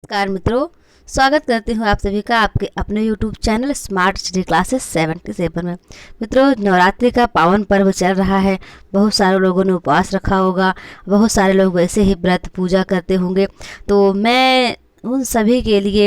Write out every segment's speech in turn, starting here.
नमस्कार मित्रों, स्वागत करती हूँ आप सभी का आपके अपने YouTube channel smart study classes 77 में। मित्रों, नवरात्रि का पावन पर्व चल रहा है। बहुत सारे लोगों ने उपवास रखा होगा, बहुत सारे लोग वैसे ही व्रत पूजा करते होंगे। तो मैं उन सभी के लिए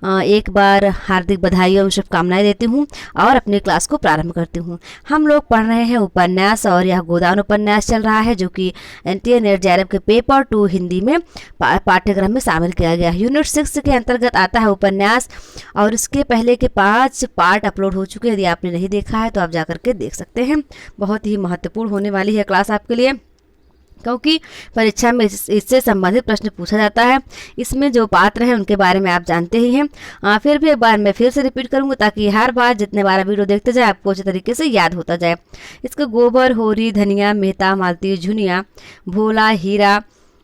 एक बार हार्दिक बधाई और शुभकामनाएं देती हूँ और अपनी क्लास को प्रारंभ करती हूँ। हम लोग पढ़ रहे हैं उपन्यास और यह गोदान उपन्यास चल रहा है जो कि NTA नेट JRF के पेपर 2 हिंदी में पाठ्यक्रम में शामिल किया गया है। यूनिट 6 के अंतर्गत आता है उपन्यास और इसके पहले के 5 पार्ट अपलोड हो चुके हैं। यदि आपने नहीं देखा है तो आप जाकर के देख सकते हैं। बहुत ही महत्वपूर्ण होने वाली है क्लास आपके लिए, क्योंकि परीक्षा में इससे संबंधित प्रश्न पूछा जाता है। इसमें जो पात्र हैं उनके बारे में आप जानते ही हैं। फिर भी एक बार मैं फिर से रिपीट करूंगा ताकि हर बार जितने बार वीडियो देखते जाए आपको अच्छे तरीके से याद होता जाए। इसको गोबर, होरी, धनिया, मेहता, मालती, झुनिया, भोला, हीरा,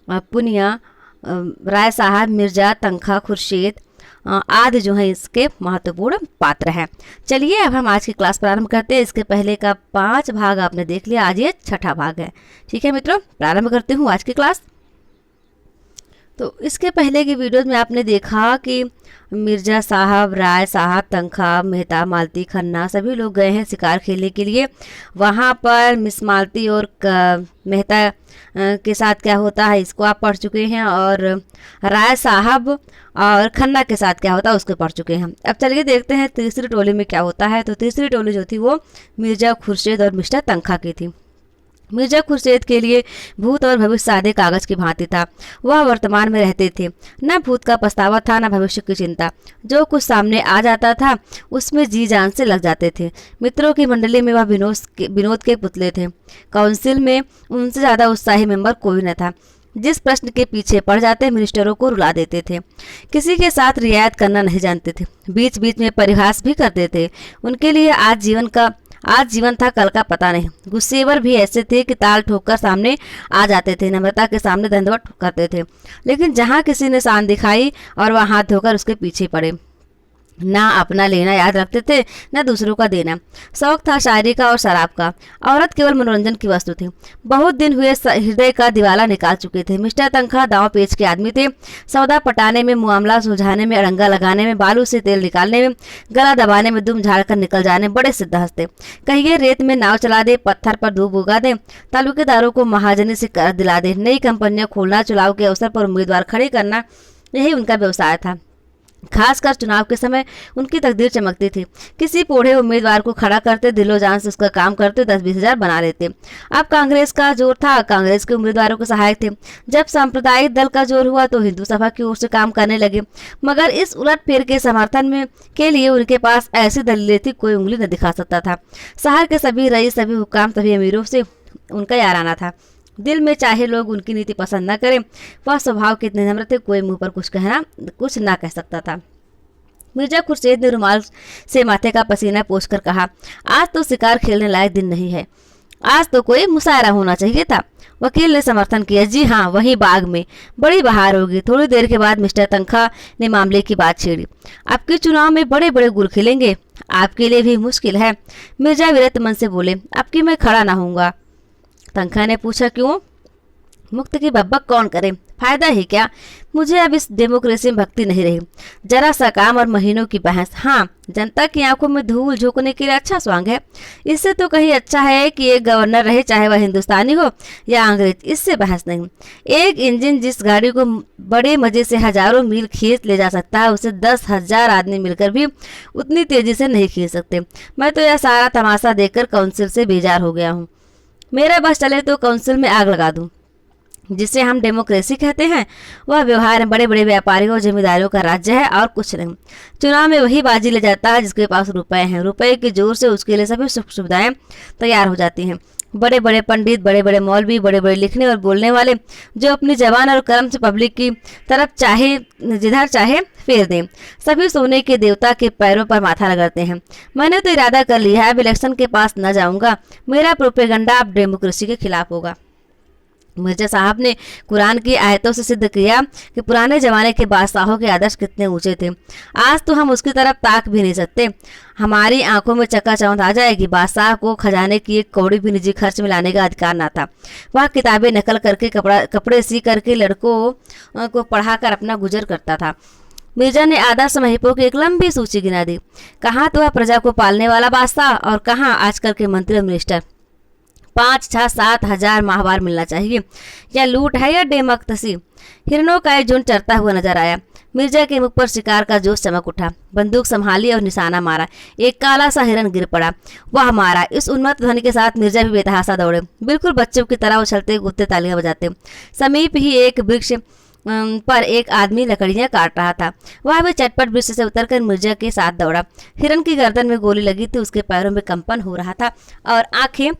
पुनिया, राय साहब, मिर्जा, तंखा, खुर्शीद आदि जो है इसके महत्वपूर्ण पात्र हैं। चलिए अब हम आज की क्लास प्रारंभ करते हैं। इसके पहले का 5 भाग आपने देख लिया, आज ये 6ठा भाग है। ठीक है मित्रों, प्रारंभ करती हूँ आज की क्लास। तो इसके पहले की वीडियोस में आपने देखा कि मिर्जा साहब, राय साहब, तंखा, मेहता, मालती, खन्ना सभी लोग गए हैं शिकार खेलने के लिए। वहाँ पर मिस मालती और मेहता के साथ क्या होता है इसको आप पढ़ चुके हैं, और राय साहब और खन्ना के साथ क्या होता है उसको पढ़ चुके हैं। अब चलिए देखते हैं तीसरी टोली में क्या होता है। तो तीसरी टोली जो थी वो मिर्जा खुर्शीद और मिस्टर तंखा की थी। मिर्जा खुर्शीद के लिए भूत और भविष्य सादे कागज की भांति था। वह वर्तमान में रहते थे, न भूत का पछतावा था न भविष्य की चिंता। जो कुछ सामने आ जाता था उसमें जी जान से लग जाते थे। मित्रों की मंडली में वह विनोद के पुतले थे। काउंसिल में उनसे ज्यादा उत्साही मेंबर कोई न था। जिस प्रश्न के पीछे पड़ जाते मिनिस्टरों को रुला देते थे। किसी के साथ रियायत करना नहीं जानते थे। बीच बीच में परिहास भी करते थे। उनके लिए आज जीवन था, कल का पता नहीं। गुस्सेवर भी ऐसे थे कि ताल ठोककर सामने आ जाते थे, नम्रता के सामने दंडवत करते थे। लेकिन जहां किसी ने शान दिखाई और वह हाथ धोकर उसके पीछे पड़े। ना अपना लेना याद रखते थे न दूसरों का देना। शौक था शायरी का और शराब का। औरत केवल मनोरंजन की वस्तु थी। बहुत दिन हुए हृदय का दिवाला निकाल चुके थे। मिस्टर तंखा दांव पेच के आदमी थे। सौदा पटाने में, मामला सुलझाने में, अड़ंगा लगाने में, बालू से तेल निकालने में, गला दबाने में, दुम झाड़ कर निकल जाने बड़े सिद्धहस्त थे। कहिए रेत में नाव चला दे, पत्थर पर धूप उगा दे, तालुकेदारों को महाजनी से कर दिला दे, नई कंपनियां खोलना, चुनाव के अवसर पर उम्मीदवार खड़े करना, यही उनका व्यवसाय था। खासकर चुनाव के समय उनकी तकदीर चमकती थी। किसी पोढ़े उम्मीदवार को खड़ा करते, दिलो जान से उसका काम करते, 10-20 हजार बना लेते। अब कांग्रेस का जोर था, कांग्रेस के उम्मीदवारों के सहायक थे। जब सांप्रदायिक दल का जोर हुआ तो हिंदू सभा की ओर से काम करने लगे। मगर इस उलटफेर के समर्थन में के लिए उनके पास ऐसी दलीलें थी कोई उंगली न दिखा सकता था। शहर के सभी रईस, सभी हुक्काम, सभी अमीरों से उनका याराना था। दिल में चाहे लोग उनकी नीति पसंद न करें, वह स्वभाव कितने नम्र थे, कोई मुंह पर कुछ ना कह सकता था। मिर्जा खुर्शीद ने रुमाल से माथे का पसीना पोंछकर कहा, आज तो शिकार खेलने लायक दिन नहीं है, आज तो कोई मुशायरा होना चाहिए था। वकील ने समर्थन किया, जी हाँ, वही बाग में बड़ी बहार होगी। थोड़ी देर के बाद मिस्टर तंखा ने मामले की बात छेड़ी। आपके चुनाव में बड़े बड़े गुल खिलेंगे, आपके लिए भी मुश्किल है। मिर्जा विरक्त मन से बोले, अब की मैं खड़ा ना होऊंगा। तंखा ने पूछा, क्यों? मुक्त की बब्बक कौन करे, फायदा ही क्या। मुझे अब इस डेमोक्रेसी में भक्ति नहीं रही। जरा सा काम और महीनों की बहस। हाँ, जनता की आंखों में धूल झोंकने के लिए अच्छा स्वांग है। इससे तो कहीं अच्छा है कि एक गवर्नर रहे, चाहे वह हिंदुस्तानी हो या अंग्रेज, इससे बहस नहीं। एक इंजन जिस गाड़ी को बड़े मजे से हजारों मील खींच ले जा सकता है, उसे 10,000 आदमी मिलकर भी उतनी तेजी से नहीं खींच सकते। मैं तो यह सारा तमाशा देखकर काउंसिल से बेजार हो गया हूँ। मेरा बस चले तो काउंसिल में आग लगा दूं। जिसे हम डेमोक्रेसी कहते हैं वह व्यवहार बड़े बड़े व्यापारियों और जमींदारों का राज्य है और कुछ नहीं। चुनाव में वही बाजी ले जाता है जिसके पास रुपए हैं। रुपए के जोर से उसके लिए सभी सुख सुविधाएं तैयार हो जाती हैं। बड़े बड़े पंडित, बड़े बड़े मौलवी, बड़े बड़े लिखने और बोलने वाले जो अपनी जबान और कर्म से पब्लिक की तरफ चाहे जिधर चाहे फेर दें। सभी सोने के देवता के पैरों पर माथा रगड़ते हैं। मैंने तो इरादा कर लिया है, अब इलेक्शन के पास न जाऊंगा। मेरा प्रोपेगंडा अब डेमोक्रेसी के खिलाफ होगा। मिर्जा साहब ने कुरान की आयतों से सिद्ध किया कि पुराने जमाने के बादशाहों के आदर्श कितने ऊंचे थे। आज तो हम उसकी तरफ ताक भी नहीं सकते। हमारी आंखों में चकाचौंध आ जाएगी। बादशाह को खजाने की एक कौड़ी भी निजी खर्च में लाने का अधिकार ना था। वह किताबें नकल करके कपड़े सी करके लड़कों को पढ़ाकर अपना गुजर करता था। मिर्जा ने आदर्श महिपों की एक लंबी सूची गिना दी। कहाँ तो वह प्रजा को पालने वाला बादशाह और कहाँ आजकल के मंत्री और मिनिस्टर। 5, 6, 7 हजार माहवार मिलना चाहिए। या लूट है या डेमोक्रेसी। हिरणों का एक झुंड चरता हुआ नजर आया। मिर्जा के मुख पर शिकार का जोश चमक उठा। बंदूक संभाली और निशाना मारा। एक काला सा हिरन गिर पड़ा। वह मारा। इस उन्मत्त ध्वनि के साथ मिर्जा भी बेतहासा दौड़े, बिल्कुल बच्चों की तरह उछलते कूदते तालियां बजाते। समीप ही एक वृक्ष पर एक आदमी लकड़ियां काट रहा था। वह भी चटपट वृक्ष से उतरकर मिर्जा के साथ दौड़ा। हिरन की गर्दन में गोली लगी थी। उसके पैरों में कंपन हो रहा था और आंखें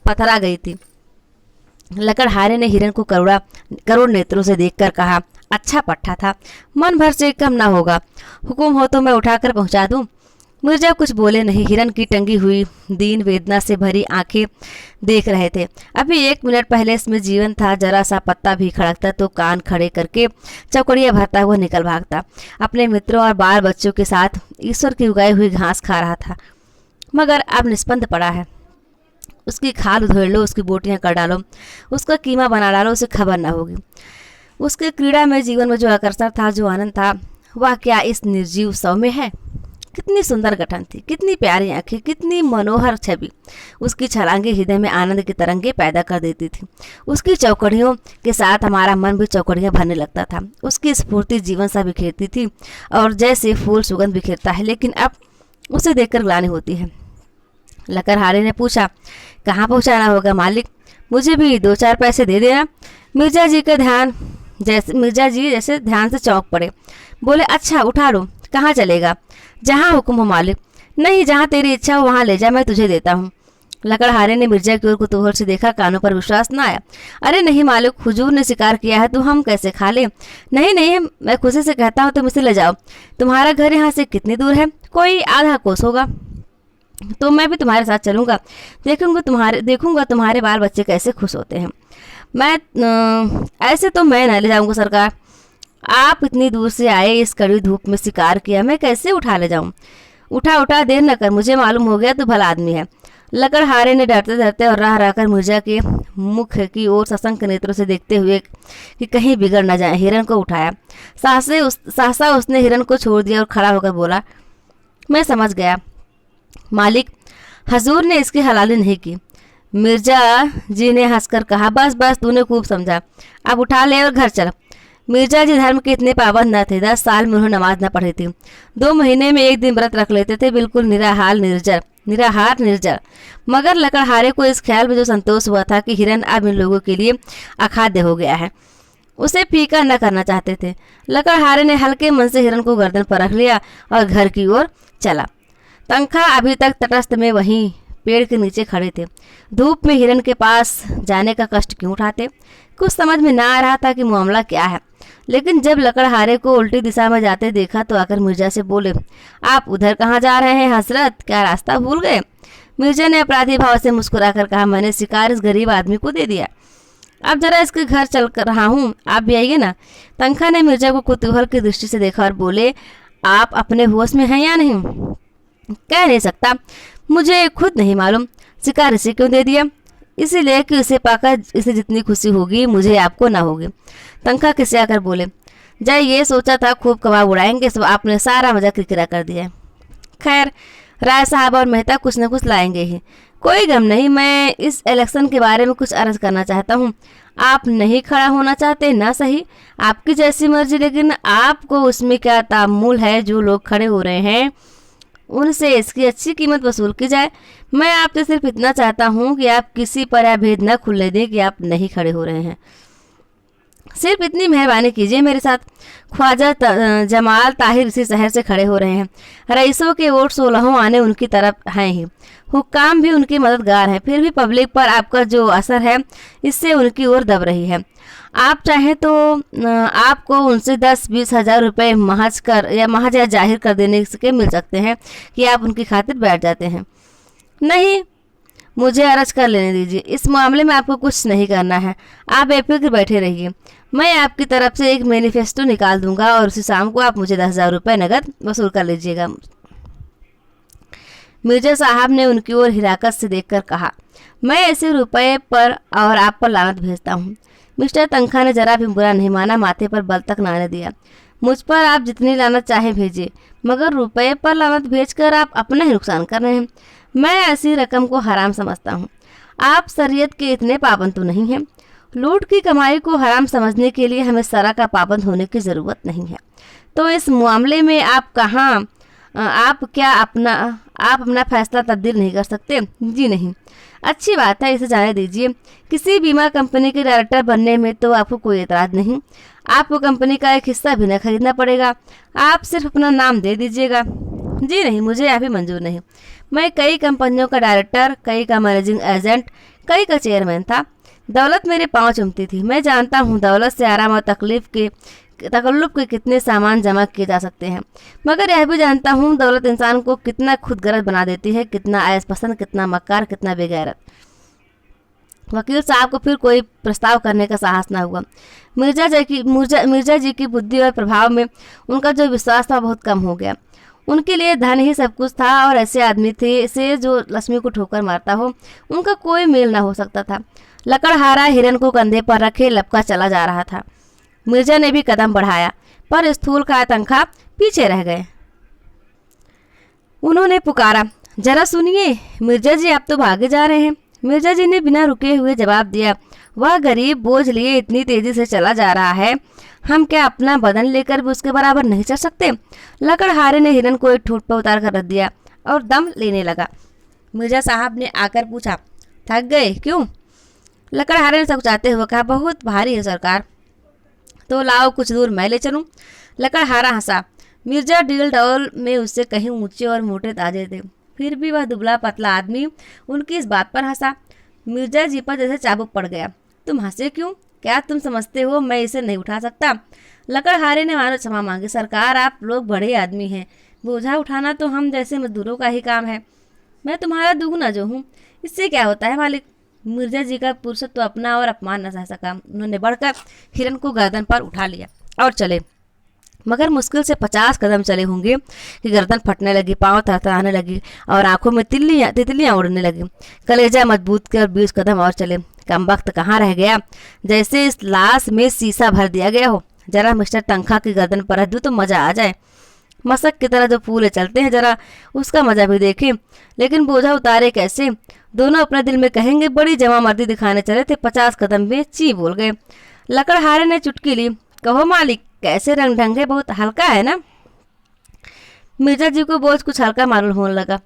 पथरा गई थी। लकड़हारे ने हिरन को करोड़ नेत्रों से देखकर कहा, अच्छा पट्टा था, मन भर से कम ना होगा। हुक्म हो तो मैं उठाकर पहुंचा दूं। मिर्जा कुछ बोले नहीं। हिरन की टंगी हुई दीन वेदना से भरी आंखें देख रहे थे। अभी 1 मिनट पहले इसमें जीवन था। जरा सा पत्ता भी खड़कता तो कान खड़े करके चौकड़ियां भरता हुआ निकल भागता। अपने मित्रों और बाल बच्चों के साथ ईश्वर की उगाई हुई घास खा रहा था। मगर अब निष्पंद पड़ा है। उसकी खाल उधेड़ लो, उसकी बोटियां कर डालो, उसका कीमा बना डालो, उसे खबर ना होगी। उसके क्रीड़ा में जीवन में जो आकर्षण था, जो आनंद था, वह क्या इस निर्जीव शव में है। कितनी सुंदर गठन थी, कितनी प्यारी आंखें, कितनी मनोहर छवि। उसकी छलांगे हृदय में आनंद की तरंगे पैदा कर देती थी। उसकी चौकड़ियों के साथ हमारा मन भी चौकड़ियां भरने लगता था। उसकी स्फूर्ति जीवन सा बिखेरती थी और जैसे फूल सुगंध बिखेरता है। लेकिन अब उसे देखकर ग्लानि होती है। लकड़हारे ने पूछा, कहाँ पहुँचाना होगा मालिक? मुझे भी 2-4 पैसे दे देना। मिर्जा जी जैसे ध्यान से चौंक पड़े। बोले, अच्छा उठा लो। कहाँ चलेगा? जहाँ हुक्म हो मालिक। नहीं, जहाँ तेरी इच्छा हो वहाँ ले जा, मैं तुझे देता हूँ। लकड़हारे ने मिर्जा की ओर कुतूहल से देखा। कानों पर विश्वास न आया। अरे नहीं मालिक, हुजूर ने शिकार किया है तो हम कैसे खा ले? नहीं, मैं खुशी से कहता हूँ तुम इसे ले जाओ। तुम्हारा घर यहाँ से कितनी दूर है? कोई आधा कोस होगा। तो मैं भी तुम्हारे साथ चलूँगा। देखूंगा तुम्हारे बाल बच्चे कैसे खुश होते हैं। ऐसे तो मैं न ले जाऊँगा सरकार। आप इतनी दूर से आए, इस कड़ी धूप में शिकार किया, मैं कैसे उठा ले जाऊँ? उठा, देर न कर, मुझे मालूम हो गया तो भला आदमी है। लकड़हारे ने डरते डरते और राह रहकर मिर्जा के मुख की ओर सशंक नेत्रों से देखते हुए कि कहीं बिगड़ न जाए, हिरन को उठाया। सहसा उसने हिरन को छोड़ दिया और खड़ा होकर बोला, मैं समझ गया मालिक, हजूर ने इसकी हलाली नहीं की। मिर्जा जी ने हंसकर कहा, बस तूने खूब समझा, अब उठा ले और घर चल। मिर्जा जी धर्म के इतने पाबंद न थे। 10 साल में उन्होंने नमाज न पढ़ी थी। 2 महीने में 1 दिन व्रत रख लेते थे। बिल्कुल निराहार निर्जर। मगर लकड़हारे को इस ख्याल में जो संतोष हुआ था कि हिरन अब इन लोगों के लिए अखाद्य हो गया है, उसे फीका न करना चाहते थे। लकड़हारे ने हल्के मन से हिरन को गर्दन पर रख लिया और घर की ओर चला। तंखा अभी तक तटस्थ में वहीं पेड़ के नीचे खड़े थे। धूप में हिरन के पास जाने का कष्ट क्यों उठाते? कुछ समझ में ना आ रहा था कि मामला क्या है। लेकिन जब लकड़हारे को उल्टी दिशा में जाते देखा तो आकर मिर्जा से बोले, आप उधर कहाँ जा रहे हैं हसरत? क्या रास्ता भूल गए? मिर्जा ने अपराधी भाव से मुस्कुराकर कहा, मैंने शिकार इस गरीब आदमी को दे दिया। अब जरा इसके घर चल कर रहा हूँ, आप भी आइए ना। तंखा ने मिर्जा को कुतूहल की दृष्टि से देखा और बोले, आप अपने होश में हैं या नहीं? कह नहीं सकता, मुझे खुद नहीं मालूम। शिकार इसे क्यों दे दिया? इसीलिए कि उसे पाकर इसे जितनी खुशी होगी मुझे आपको ना होगी। तंखा किसे आकर बोले, जय ये सोचा था खूब कबाब उड़ाएंगे, सब आपने सारा मजा किरकिरा कर दिया। खैर, राय साहब और मेहता कुछ न कुछ लाएंगे ही, कोई गम नहीं। मैं इस इलेक्शन के बारे में कुछ अर्ज करना चाहता हूँ। आप नहीं खड़ा होना चाहते ना सही, आपकी जैसी मर्जी, लेकिन आपको उसमें क्या तामुल है? जो लोग खड़े हो रहे हैं उनसे इसकी अच्छी कीमत वसूल की जाए। मैं आपसे सिर्फ इतना चाहता हूँ कि आप किसी पर यह भेद न खुलने दें कि आप नहीं खड़े हो रहे हैं। सिर्फ इतनी मेहरबानी कीजिए मेरे साथ। ख्वाजा जमाल ताहिर इसी शहर से खड़े हो रहे हैं। रईसों के वोट 16 आने उनकी तरफ हैं ही, हुक्काम भी उनके मददगार हैं। फिर भी पब्लिक पर आपका जो असर है इससे उनकी ओर दब रही है। आप चाहें तो आपको उनसे 10-20 हज़ार रुपये महज या जाहिर कर देने के मिल सकते हैं कि आप उनकी खातिर बैठ जाते हैं। नहीं, मुझे अरज कर लेने दीजिए। इस मामले में आपको कुछ नहीं करना है, आप बेफिक्र बैठे रहिए। मैं आपकी तरफ से एक मैनिफेस्टो निकाल दूंगा और उसी शाम को आप मुझे 10,000 रुपये नकद वसूल कर लीजिएगा। मिर्जा साहब ने उनकी ओर हिराकत से देखकर कहा, मैं ऐसे रुपये पर और आप पर लानत भेजता हूँ। मिस्टर तनखा ने जरा भी बुरा नहीं माना, माथे पर बल तक ना दिया। मुझ पर आप जितनी लानत चाहे भेजिए, मगर रुपये पर लानत भेजकर आप अपना ही नुकसान कर रहे हैं। मैं ऐसी रकम को हराम समझता हूँ। आप शरीयत के इतने पाबंद तो नहीं हैं। लूट की कमाई को हराम समझने के लिए हमें शरअ का पाबंद होने की ज़रूरत नहीं है। तो इस मामले में आप अपना फैसला तब्दील नहीं कर सकते? जी नहीं। अच्छी बात है, इसे जाने दीजिए। किसी बीमा कंपनी के डायरेक्टर बनने में तो आपको कोई एतराज़ नहीं। आपको कंपनी का एक हिस्सा भी न खरीदना पड़ेगा, आप सिर्फ अपना नाम दे दीजिएगा। जी नहीं, मुझे यहाँ भी मंजूर नहीं। मैं कई कंपनियों का डायरेक्टर, कई का मैनेजिंग एजेंट, कई का चेयरमैन था। दौलत मेरे पाँव चुमती थी। मैं जानता हूँ दौलत से आराम और तकल्लुफ़ के कितने सामान जमा किए जा सकते हैं, मगर यह भी जानता हूँ दौलत इंसान को कितना खुदगर्ज बना देती है, कितना ऐश पसंद, कितना मक्कार, कितना बेगैरत। वकील साहब को फिर कोई प्रस्ताव करने का साहस न हुआ। मिर्जा जी की बुद्धि और प्रभाव में उनका जो विश्वास था बहुत कम हो गया। उनके लिए धन ही सब कुछ था और ऐसे आदमी थे से जो लक्ष्मी को ठोकर मारता हो, उनका कोई मेल ना हो सकता था। लकड़हारा हिरन को कंधे पर रखे लपका चला जा रहा था। मिर्जा ने भी कदम बढ़ाया, पर स्थूल का तनखा पीछे रह गए। उन्होंने पुकारा, जरा सुनिए मिर्जा जी, आप तो भागे जा रहे हैं। मिर्जा जी ने बिना रुके हुए जवाब दिया, वह गरीब बोझ लिए इतनी तेजी से चला जा रहा है, हम क्या अपना बदन लेकर भी उसके बराबर नहीं चल सकते? लकड़हारे ने हिरन को एक ठूंठ पर उतार कर रख दिया और दम लेने लगा। मिर्जा साहब ने आकर पूछा, थक गए क्यों? लकड़हारे ने सकुचाते हुए कहा, बहुत भारी है सरकार। तो लाओ कुछ दूर मैं ले चलूं। लकड़हारा हंसा। मिर्जा डील डौल में उससे कहीं ऊंचे और मोटे ताजे थे, फिर भी वह दुबला पतला आदमी उनकी इस बात पर हंसा। मिर्जा जी पर जैसे चाबुक पड़ गया। तुम हंसे क्यों? क्या तुम समझते हो मैं इसे नहीं उठा सकता? लकड़हारे ने मानो क्षमा मांगी। सरकार, आप लोग बड़े आदमी हैं, बोझा उठाना तो हम जैसे मजदूरों का ही काम है। मैं तुम्हारा दुगना जो हूँ, इससे क्या होता है मालिक? मिर्जा जी का पुरुषत्व तो अपना और अपमान न सह सका। उन्होंने बढ़कर हिरन को गर्दन पर उठा लिया और चले, मगर मुश्किल से 50 कदम चले होंगे कि गर्दन फटने लगी, पांव थरथराने लगी और आंखों में तितलियां उड़ने लगी। कलेजा मजबूत कर 20 कदम और चले। कम वक्त कहाँ रह गया, जैसे इस लाश में शीशा भर दिया गया हो। जरा मिस्टर तनखा की गर्दन पर रख दूं तो मजा आ जाए। मशक की तरह जो फूले चलते हैं, जरा उसका मजा भी देखें। लेकिन बोझा उतारे कैसे? दोनों अपने दिल में कहेंगे, बड़ी जमा मर्दी दिखाने चले थे, 50 कदम में ची बोल गए। लकड़हारे ने चुटकी ली। कहो मालिक, कैसे रंग ढंग है, बहुत हल्का है ना? मिर्जा जी को बोझ कुछ हल्का मालूम होने लगा।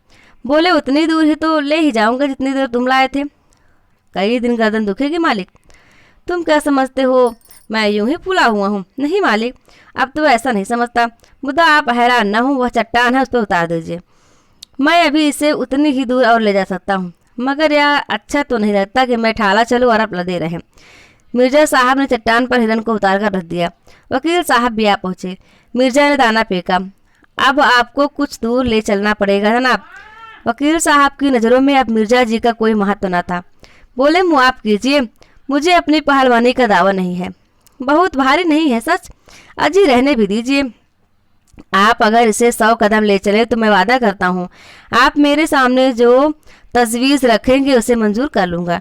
बोले, उतनी दूर ही तो ले ही जाऊंगा जितनी देर तुम लाए थे। कई दिन गर्दन दुखेगी मालिक। तुम क्या समझते हो मैं यूं ही फूला हुआ हूँ? नहीं मालिक, अब तो ऐसा नहीं समझता। मुद्दा आप हैरान न हो, वह चट्टान है, उस पर उतार दीजिए। मैं अभी इसे उतनी ही दूर और ले जा सकता हूँ, मगर यह अच्छा तो नहीं लगता कि मैं ठाला चलूँ और आप लदे रहें। मिर्जा साहब ने चट्टान पर हिरन को उतार कर रख दिया। वकील साहब भी आ पहुँचे। मिर्जा ने दाना फेंका। अब आपको कुछ दूर ले चलना पड़ेगा जनाब। वकील साहब की नज़रों में अब मिर्जा जी का कोई महत्व न था। बोले, मुआफ़ कीजिए, मुझे अपनी पहलवानी का दावा नहीं है। बहुत भारी नहीं है सच, अजी रहने भी दीजिए। आप अगर इसे 100 कदम ले चले तो मैं वादा करता हूँ आप मेरे सामने जो तजवीज़ रखेंगे उसे मंजूर कर लूँगा।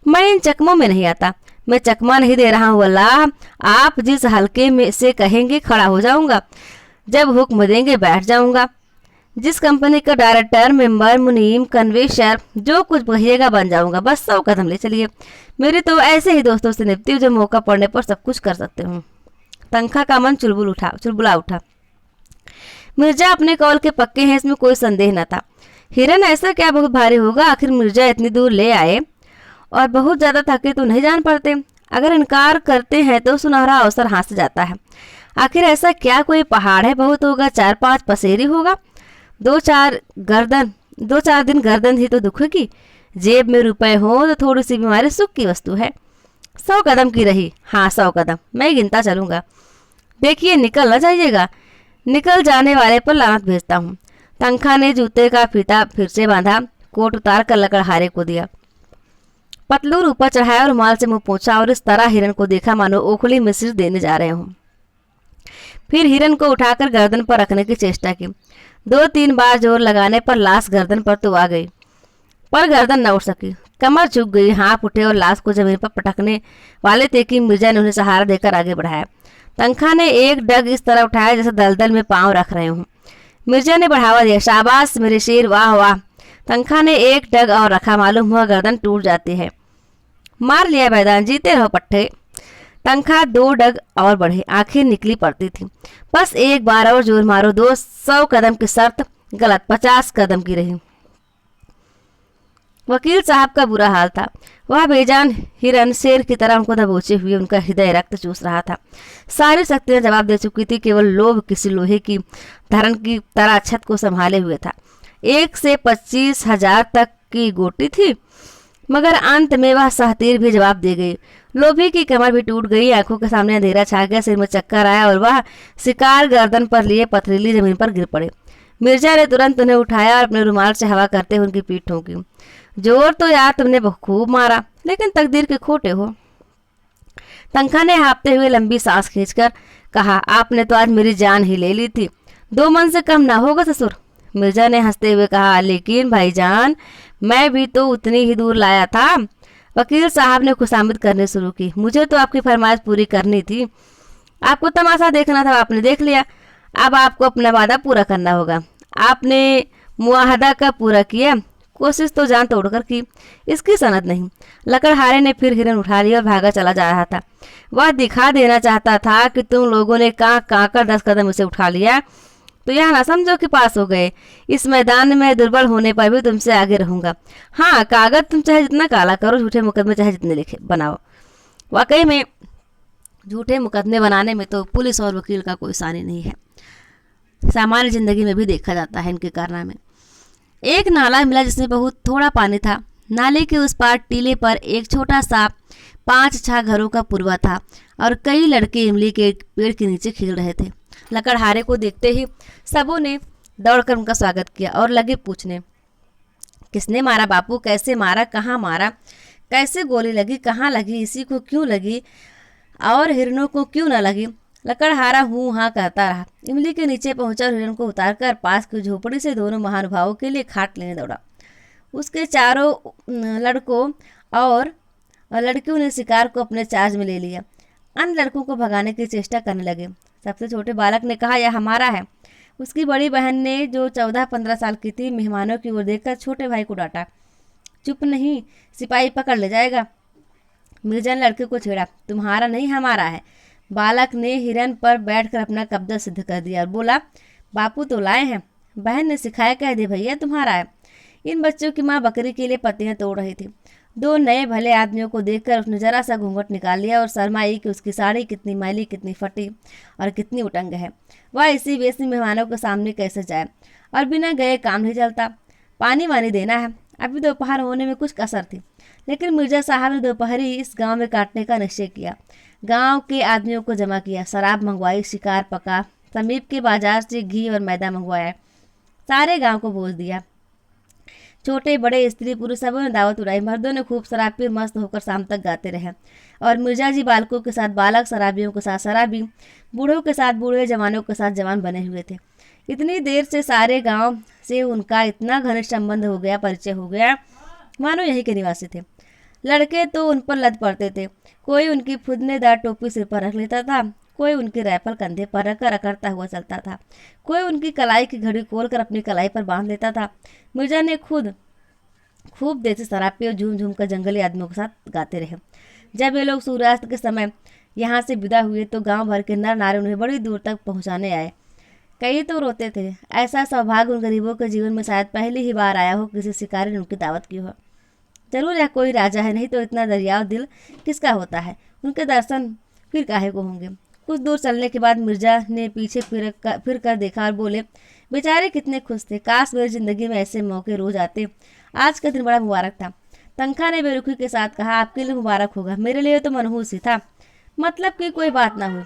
मैं इन चकमों में नहीं आता। मैं चकमा नहीं दे रहा हूँ अल्लाह। आप जिस हल्के में से कहेंगे खड़ा हो जाऊँगा, जब हुक्म देंगे बैठ जाऊँगा। जिस कंपनी का डायरेक्टर, मेंबर, मुनीम, कन्वेशर, जो कुछ कहिएगा बन जाऊँगा। बस 100 कदम ले चलिए। मेरी तो ऐसे ही दोस्तों से निपटी हूँ जो मौका पड़ने पर सब कुछ कर सकते हूँ। तनखा का मन चुलबुला उठा। मिर्जा अपने कौल के पक्के हैं, इसमें कोई संदेह न था। हिरन ऐसा क्या बहुत भारी होगा? आखिर मिर्जा इतनी दूर ले आए और बहुत ज़्यादा थके तो नहीं जान पड़ते। अगर इनकार करते हैं तो सुनहरा अवसर हाथ से जाता है। आखिर ऐसा क्या कोई पहाड़ है? बहुत होगा 4-5 पसेरी होगा। 2-4 दिन गर्दन ही तो दुखेगी। जेब में रुपए हो तो थोड़ी सी बीमारी सुख की वस्तु है। 100 कदम की रही। हाँ, 100 कदम मैं गिनता चलूँगा। देखिए निकल न जाइएगा। निकल जाने वाले पर लानत भेजता हूँ। तनखा ने जूते का फीता फिर से बांधा। कोट उतार कर लकड़हारे को दिया। पतलून ऊपर चढ़ाया और रुमाल से मुंह पोंछा और इस तरह हिरन को देखा मानो ओखली मिश्री देने जा रहे हों। फिर हिरन को उठाकर गर्दन पर रखने की चेष्टा की। 2-3 बार जोर लगाने पर लाश गर्दन पर तो आ गई, पर गर्दन न उठ सकी। कमर झुक गई, हाथ उठे और लाश को जमीन पर पटकने वाले थे कि मिर्जा ने उन्हें सहारा देकर आगे बढ़ाया। तनखा ने एक डग इस तरह उठाया जैसे दलदल में पांव रख रहे हों। मिर्जा ने बढ़ावा दिया, शाबाश मेरे शेर, वाह वाह। तनखा ने एक डग और रखा, मालूम हुआ गर्दन टूट जाती है। मार लिया मैदान, जीते रहो पट्टे। तनखा 2 डग और बढ़े, आखिर निकली पड़ती थी। बस एक बार और जोर मारो, 200 कदम की शर्त गलत, 50 कदम की रही। वकील साहब का बुरा हाल था। वह बेजान हिरन शेर की तरह उनको दबोचे हुए उनका हृदय रक्त चूस रहा था। सारी शक्तियां जवाब दे चुकी थी, केवल लोभ किसी लोहे की धरन की तरह छत को संभाले हुए था। 1 से 25,000 तक की गोटी थी, मगर अंत में वह सहतीर भी जवाब दे गई। लोभी की कमर भी टूट गई, आंखों के सामने अंधेरा छा गया, सिर में चक्कर आया और वह शिकार गर्दन पर लिए पथरीली जमीन पर गिर पड़े। मिर्जा ने तुरंत उन्हें उठाया और अपने रुमाल से हवा करते हुए उनकी पीठ ठोंकी। जोर तो यार तुमने खूब मारा, लेकिन तकदीर के खोटे हो। तनखा ने हाँफते हुए लंबी सांस खींचकर कहा, आपने तो आज मेरी जान ही ले ली थी। 2 मन से कम ना होगा ससुर। मिर्जा ने हंसते हुए कहा, लेकिन भाईजान मैं भी तो उतनी ही दूर लाया था। वकील साहब ने खुशामद करने शुरू की, मुझे तो आपकी फरमाइश पूरी करनी थी। आपको तमाशा देखना था, आपने देख लिया। अब आपको अपना वादा पूरा करना होगा। आपने मुआहदा का पूरा किया, कोशिश तो जान तोड़कर की, इसकी सनद नहीं। लकड़हारे ने फिर हिरन उठा लिया और भागा चला जा रहा था। वह दिखा देना चाहता था कि तुम लोगों ने कहाँ कर 10 कदम उसे उठा लिया, तो यह ना समझो कि पास हो गए। इस मैदान में दुर्बल होने पर भी तुमसे आगे रहूंगा। हाँ, कागज तुम चाहे जितना काला करो, झूठे मुकदमे चाहे जितने लिखे बनाओ। वाकई में झूठे मुकदमे बनाने में तो पुलिस और वकील का कोई सानी नहीं है। सामान्य जिंदगी में भी देखा जाता है इनके कारनामे। एक नाला मिला जिसमें बहुत थोड़ा पानी था। नाले के उस पार टीले पर एक छोटा सा 5-6 घरों का पुरवा था और कई लड़के इमली के पेड़ के नीचे खेल रहे थे। लकड़हारे को देखते ही सबों ने दौड़कर उनका स्वागत किया और लगे पूछने, किसने मारा बापू, कैसे मारा, कहाँ मारा, कैसे गोली लगी, कहाँ लगी, इसी को क्यों लगी और हिरनों को क्यों न लगी। लकड़हारा हूँ हाँ कहता रहा। इमली के नीचे पहुंचा और हिरन को उतारकर पास की झोपड़ी से दोनों महानुभावों के लिए खाट लेने दौड़ा। उसके चारों लड़कों और लड़कियों ने शिकार को अपने चार्ज में ले लिया। अन्य लड़कों को भगाने की चेष्टा करने लगे। सबसे छोटे बालक ने कहा, यह हमारा है। उसकी बड़ी बहन ने, जो 14-15 साल की थी, मेहमानों की ओर देखकर छोटे भाई को डांटा, चुप नहीं, सिपाही पकड़ ले जाएगा। मिर्जा ने लड़के को छेड़ा, तुम्हारा नहीं हमारा है। बालक ने हिरन पर बैठकर अपना कब्जा सिद्ध कर दिया और बोला, बापू तो लाए हैं। बहन ने सिखाया, कह दे भैया तुम्हारा है। इन बच्चों की माँ बकरी के लिए पत्तियां तोड़ रही थी। 2 नए भले आदमियों को देखकर उसने जरा सा घूंघट निकाल लिया और शर्माई कि उसकी साड़ी कितनी मैली, कितनी फटी और कितनी उटंग है। वह इसी वेश में मेहमानों के सामने कैसे जाए, और बिना गए काम नहीं चलता। पानी वानी देना है। अभी दोपहर होने में कुछ कसर थी, लेकिन मिर्जा साहब ने दोपहरी इस गांव में काटने का निश्चय किया। गांव के आदमियों को जमा किया, शराब मंगवाई, शिकार पका, समीप के बाजार से घी और मैदा मंगवाया, सारे गांव को भोज दिया। छोटे बड़े स्त्री पुरुष सबों ने दावत उड़ाई। मर्दों ने खूब शराब पी मस्त होकर शाम तक गाते रहे और मिर्जा जी बालकों के साथ बालक, शराबियों के साथ शराबी, बूढ़ों के साथ बूढ़े, जवानों के साथ जवान बने हुए थे। इतनी देर से सारे गांव से उनका इतना घनिष्ठ संबंध हो गया, परिचय हो गया, मानो यही के निवासी थे। लड़के तो उन पर लद पड़ते थे। कोई उनकी फुदनेदार टोपी सिर पर रख लेता था, कोई उनकी राइफल कंधे पर रखकर अकड़ता हुआ चलता था, कोई उनकी कलाई की घड़ी खोलकर अपनी कलाई पर बांध लेता था। मिर्जा ने खुद खूब देर से शराब पी और झूम झूम कर जंगली आदमियों के साथ गाते रहे। जब ये लोग सूर्यास्त के समय यहाँ से विदा हुए तो गांव भर के नर नारी उन्हें बड़ी दूर तक पहुँचाने आए। कई तो रोते थे। ऐसा सौभाग्य उन गरीबों के जीवन में शायद पहली ही बार आया हो, किसी शिकारी ने उनकी दावत की हो। जरूर यह कोई राजा है, नहीं तो इतना दरियाव दिल किसका होता है। उनके दर्शन फिर काहे को होंगे। कुछ दूर चलने के बाद मिर्जा ने पीछे फिर कर देखा और बोले, बेचारे कितने खुश थे, काश मेरी जिंदगी में ऐसे मौके रोज आते। आज का दिन बड़ा मुबारक था। तनखा ने बेरुखी के साथ कहा, आपके लिए मुबारक होगा, मेरे लिए तो मनहूस ही था। मतलब कि कोई बात ना हुई।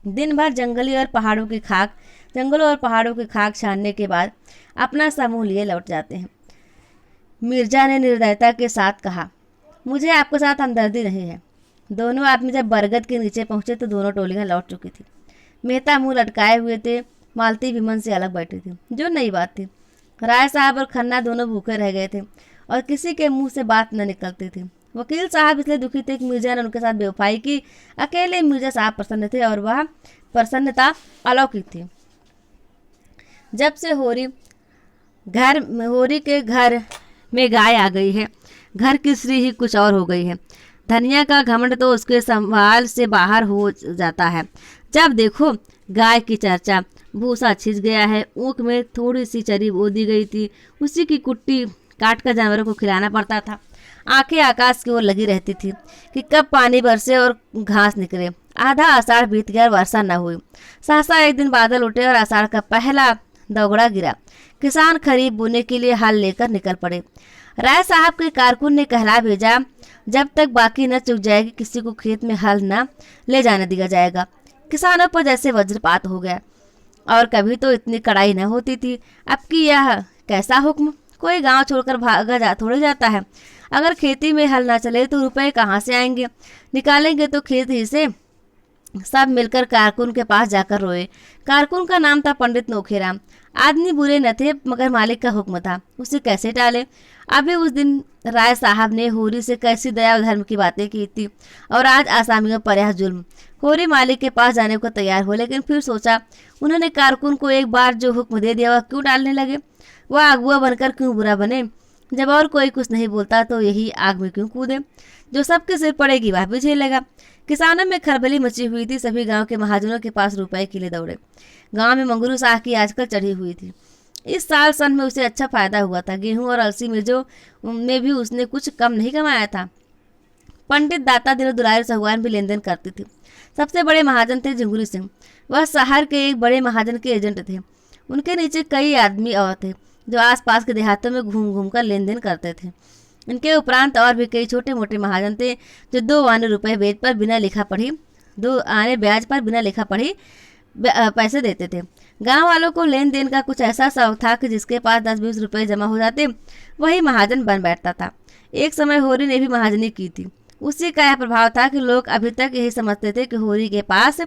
दिन भर जंगलों और पहाड़ों की खाक छानने के बाद अपना समूह लिए लौट जाते हैं। मिर्जा ने निर्दयता के साथ कहा, मुझे आपके साथ हमदर्दी नहीं है। दोनों आदमी जब बरगद के नीचे पहुंचे तो दोनों टोलियां लौट चुकी थी। मेहता मुंह लटकाए हुए थे, मालती विमन से अलग बैठी थी, जो नई बात थी। राय साहब और खन्ना दोनों भूखे रह गए थे और किसी के मुंह से बात न निकलती थी। वकील साहब इसलिए दुखी थे कि मिर्जा ने उनके साथ बेवफाई की। अकेले मिर्जा साहब प्रसन्न थे और वह प्रसन्नता अलौकिक थी। जब से होरी के घर में गाय आ गई है, घर की श्री ही कुछ और हो गई है। धनिया का घमंड तो उसके संभाल से बाहर हो जाता है। जब देखो गाय की चर्चा, भूसा छिज गया है, ऊख में थोड़ी सी चरी बो दी गई थी, उसी की कुट्टी काट कर जानवरों को खिलाना पड़ता था। आंखें आकाश की ओर लगी रहती थी कि कब पानी बरसे और घास निकले। आधा आषाढ़ बीत गया, वर्षा न हुई। सहसा एक दिन बादल उठे और आषाढ़ का पहला दौगड़ा गिरा। किसान खरीफ बोने के लिए हल लेकर निकल पड़े। राय साहब के कारकुन ने कहला भेजा, जब तक बाकी न चुक जाएगी किसी को खेत में हल न ले जाने दिया जाएगा। किसानों पर जैसे वज्रपात हो गया। और कभी तो इतनी कड़ाई न होती थी, अब की यह कैसा हुक्म। कोई गांव छोड़कर भागा थोड़े जाता है। अगर खेती में हल ना चले तो रुपए कहाँ से आएंगे? निकालेंगे तो खेत ही से। सब मिलकर कारकुन के पास जाकर रोए। कारकुन का नाम था पंडित नोखेराम। आदमी बुरे न थे, मगर मालिक का हुक्म था, उसे कैसे टाले। अभी उस दिन राय साहब ने होरी से कैसी दया और धर्म की बातें की थी, और आज आसामियों पर यह जुल्म। होरी मालिक के पास जाने को तैयार हो, लेकिन फिर सोचा उन्होंने कारकुन को एक बार जो हुक्म दे दिया वह क्यों टालने लगे। वह अगुआ बनकर क्यों बुरा बने। जब और कोई कुछ नहीं बोलता तो यही आग में क्यों कूदे। जो सबके सिर पड़ेगी वह भी झेलेगा। किसानों में खलबली मची हुई थी। सभी गांव के महाजनों के पास रुपए के लिए दौड़े। गांव में मंगरू शाह की आजकल चढ़ी हुई थी। इस साल सन में उसे अच्छा फायदा हुआ था। गेहूं और अलसी में भी उसने कुछ कम नहीं कमाया था। पंडित दाता दिनो दुलारी साहूकार भी लेन देन करती थी। सबसे बड़े महाजन थे झुंगुरी सिंह। वह शहर के एक बड़े महाजन के एजेंट थे। उनके नीचे कई आदमी और थे जो आसपास के देहातों में घूम घूम कर लेन देन करते थे। इनके उपरांत और भी कई छोटे मोटे महाजन थे जो 2 आने रुपए ब्याज पर बिना लिखा पढ़ी पैसे देते थे। गांव वालों को लेन देन का कुछ ऐसा शौक था कि जिसके पास 10-20 रुपए जमा हो जाते वही महाजन बन बैठता था। एक समय होरी ने भी महाजनी की थी। उसी का यह प्रभाव था कि लोग अभी तक यही समझते थे कि होरी के पास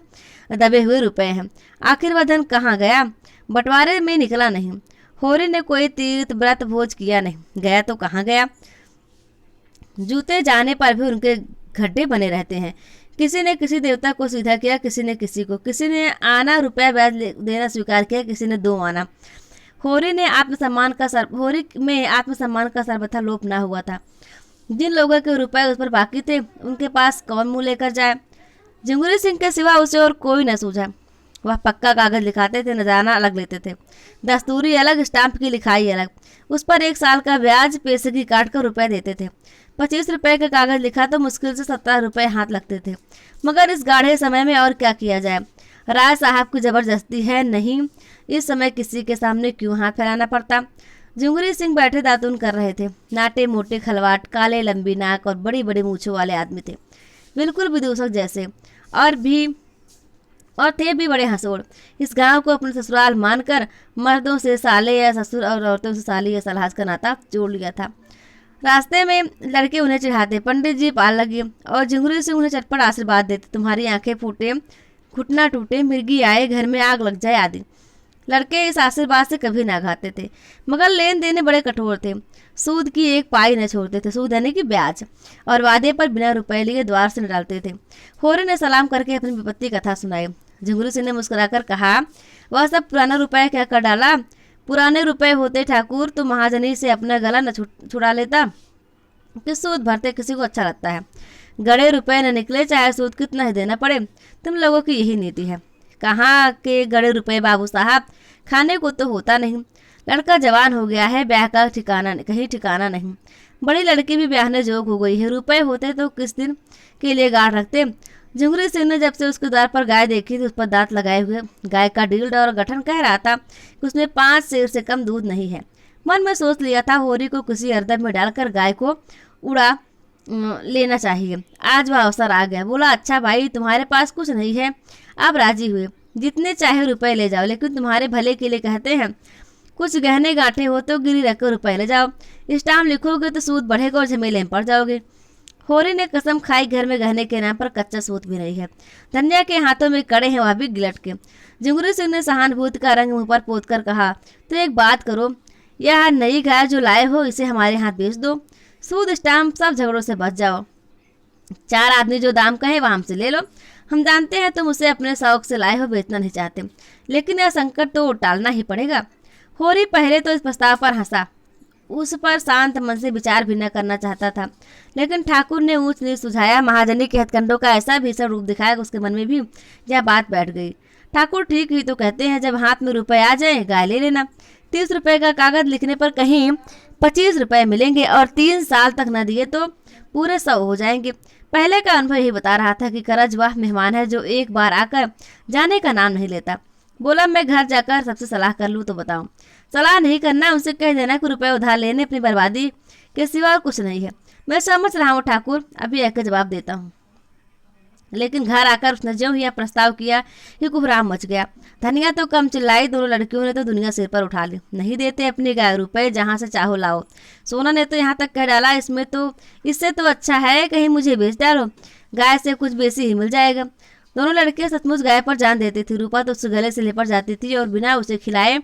दबे हुए रुपए हैं। आखिर वह धन कहाँ गया? बंटवारे में निकला नहीं। होरी ने कोई तीर्थ व्रत भोज किया नहीं। गया तो कहाँ गया? जूते जाने पर भी उनके गड्ढे बने रहते हैं। किसी ने किसी देवता को सीधा किया, किसी ने किसी को। किसी ने आना रुपया ब्याज देना स्वीकार किया, किसी ने 2 आना। होरी में आत्मसम्मान का सर्वथा लोप ना हुआ था। जिन लोगों के रुपए उस पर बाकी थे उनके पास कौन मुंह लेकर जाए। झुंगुरी सिंह के सिवा उसे और कोई न सूझा। वह पक्का कागज लिखाते थे, नजराना अलग लेते थे। दस्तूरी अलग, स्टाम्प की लिखाई अलग। उस पर 1 साल का ब्याज पेशगी काट कर रुपए देते थे। 25 रुपए का कागज लिखा तो मुश्किल से 17 रुपए हाथ लगते थे। मगर इस गाढ़े समय में और क्या किया जाए। राय साहब की जबरदस्ती है नहीं, इस समय किसी के सामने क्यों हाथ फैलाना पड़ता। झुंगुरी सिंह बैठे दातून कर रहे थे। नाटे मोटे खलवाट, काले लंबी नाक और बड़ी बड़ी मूछों वाले आदमी थे, बिल्कुल विदूषक जैसे। और थे भी बड़े हंसोड़। इस गांव को अपने ससुराल मानकर मर्दों से साले या ससुर और औरतों से साली या सलहाज का नाता जोड़ लिया था। रास्ते में लड़के उन्हें चिढ़ाते, पंडित जी पाल लगे, और झुंगुरी सिंह उन्हें चटपट आशीर्वाद देते, तुम्हारी आंखें फूटे, घुटना टूटे, मिर्गी आए, घर में आग लग जाए आदि। लड़के इस आशीर्वाद से कभी ना खाते थे, मगर लेन देने बड़े कठोर थे। सूद की 1 पाई न छोड़ते थे, सूद यानी कि ब्याज, और वादे पर बिना रुपए लिए द्वार से निकालते थे। होरी ने सलाम करके अपनी विपत्ति कथा सुनाई। झुंगुरी सिंह ने मुस्कुराकर कहा, वह सब पुराना रुपया क्या कर डाला? पुराने रुपए होते ठाकुर तो महाजनी से अपना गला न छुड़ा लेता कि सूद भरते किसी को अच्छा लगता है। गड़े रुपए न निकले चाहे सूद कितना ही देना पड़े। तुम लोगों की यही नीति है। कहाँ के गड़े रुपए बाबू साहब, खाने को तो होता नहीं। लड़का जवान हो गया है, ब्याह का कहीं ठिकाना नहीं। बड़ी लड़की भी ब्याहने जोग हो गई है। रुपए होते तो किस दिन के लिए गाड़ रखते। झुंगुरी सिंह ने जब से उसके द्वार पर गाय देखी थी उस पर दांत लगाए हुए गाय का डील्ड और गठन कह रहा था कि उसमें 5 सेर से कम दूध नहीं है। मन में सोच लिया था होरी को किसी अर्दब में डालकर गाय को उड़ा लेना चाहिए। आज वह अवसर आ गया। बोला, अच्छा भाई तुम्हारे पास कुछ नहीं है। अब राजी हुए, जितने चाहे रुपए ले जाओ, लेकिन तुम्हारे भले के लिए कहते हैं। कुछ गहने गांठे हो तो गिरी रखकर रुपए ले जाओ, स्टाम्प लिखोगे तो सूद बढ़ेगा और झमेले में पड़ जाओगे। होरी ने कसम खाई घर में गहने के नाम पर कच्चा सूत भी नहीं है। धनिया के हाथों में कड़े हैं, वह भी गिलट के। जिंगुरी सिंह ने सहानुभूति का रंग मुंह पर पोत कर कहा, तो एक बात करो, यह नई गाय जो लाए हो इसे हमारे हाथ बेच दो, सूद स्टाम्प सब झगड़ों से बच जाओ। 4 आदमी जो दाम कहे वह हमसे ले लो। हम जानते हैं तुम उसे अपने शौक से लाए हो, बेचना नहीं चाहते, लेकिन यह संकट तो टालना ही पड़ेगा। होरी पहले तो इस प्रस्ताव पर हंसा, उस पर शांत मन से विचार भी न करना चाहता था, लेकिन ठाकुर ने ऊंच नीच सुझाया, महाजनी के हथकंडों का ऐसा भीषण रूप दिखाया कि उसके मन में भी यह बात बैठ गई। ठाकुर ठीक ही तो कहते हैं, जब हाथ में रुपए आ जाए गाय ले लेना। 30 रुपए का कागज लिखने पर कहीं 25 रुपए मिलेंगे और 3 साल तक न दिए तो पूरे 100 हो जाएंगे। पहले का अनुभव यही बता रहा था कि करज वह मेहमान है जो एक बार आकर जाने का नाम नहीं लेता। बोला, मैं घर जाकर सबसे सलाह कर लूँ तो बताऊं। सलाह नहीं करना, उनसे कह देना कि रुपए उधार लेने अपनी बर्बादी के सिवा और कुछ नहीं है। मैं समझ रहा हूँ ठाकुर, अभी एक जवाब देता हूँ। लेकिन घर आकर उसने जो यह प्रस्ताव किया कि कुहराम मच गया। धनिया तो कम चिल्लाई, दोनों लड़कियों ने तो दुनिया सिर पर उठा ली। नहीं देते अपनी गाय, रुपए जहाँ से चाहो लाओ। सोना ने तो यहाँ तक कह डाला, इससे तो अच्छा है कहीं मुझे बेच डालो, गाय से कुछ बेसी ही मिल जाएगा। दोनों लड़के सचमुच गाय पर जान देती थी। रूपा तो उसके गले से लिपट जाती थी और बिना उसे खिलाए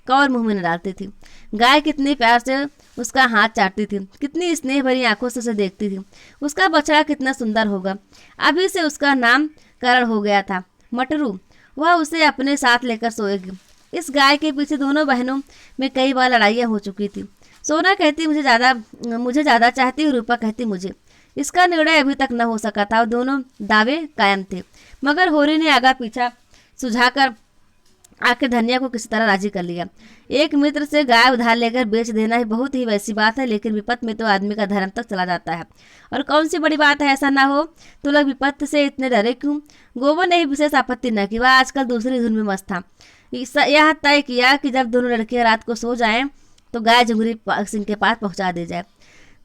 कौर मुंह में न डालती थी। गाय कितनी प्यार से उसका हाथ चाटती थी, कितनी स्नेह भरी आंखों से उसे देखती थी। उसका बछड़ा कितना सुंदर होगा। अभी से उसका नामकरण हो गया था, मटरू। वह उसे अपने साथ लेकर सोएगी। इस गाय के पीछे दोनों बहनों में कई बार लड़ाइयाँ हो चुकी थी। सोना कहती मुझे ज़्यादा चाहती, रूपा कहती मुझे। इसका निर्णय अभी तक न हो सका था और दोनों दावे कायम थे। मगर होरी ने आगा पीछा सुझाकर आखिर धनिया को किसी तरह राजी कर लिया। एक मित्र से गाय उधार लेकर बेच देना ही बहुत ही वैसी बात है, लेकिन विपत्त में तो आदमी का धर्म तक चला जाता है। और कौन सी बड़ी बात है, ऐसा ना हो तो लोग विपत्त से इतने डरे क्यों। गोबर ने ही विशेष आपत्ति न की, वह आजकल दूसरी धुन में मस्त था। यह तय किया कि जब दोनों लड़कियां रात को सो जाएं तो गाय जिंगुरी सिंह के पास पहुंचा दी जाए।